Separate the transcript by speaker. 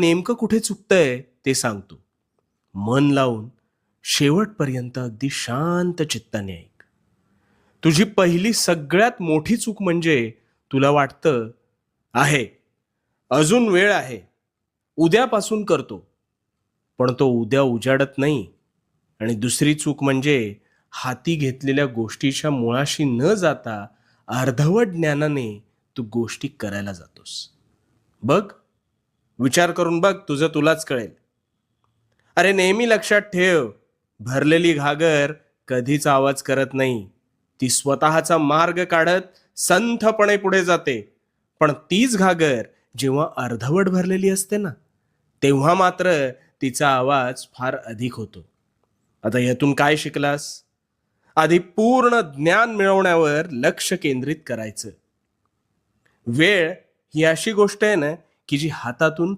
Speaker 1: नेमकं कुठे चुकतंय ते सांगतो. मन लावून शेवटपर्यंत अगदी शांत चित्ताने ऐक. तुझी पहिली सगळ्यात मोठी चूक म्हणजे तुला वाटतं आहे, अजून वेळ आहे, उद्यापासून करतो, पण तो उद्या उजाडत नाही. आणि दुसरी चूक म्हणजे हाती घेतलेल्या गोष्टीच्या मुळाशी न जाता अर्धवट ज्ञानाने तू गोष्टी करायला जातोस. बघ, विचार करून बघ, तुझं तुलाच कळेल. अरे नेहमी लक्षात ठेव, भरलेली घागर कधीच आवाज करत नाही. ती स्वतःचा मार्ग काढत संथपणे पुढे जाते. पण तीच घागर जेव्हा अर्धवट भरलेली असते ना, तेव्हा मात्र तिचा आवाज फार अधिक होतो. आता यातून काय शिकलास? आधी पूर्ण ज्ञान मिळवण्यावर लक्ष केंद्रित करायचं. वेळ ही अशी गोष्ट आहे ना, की जी हातातून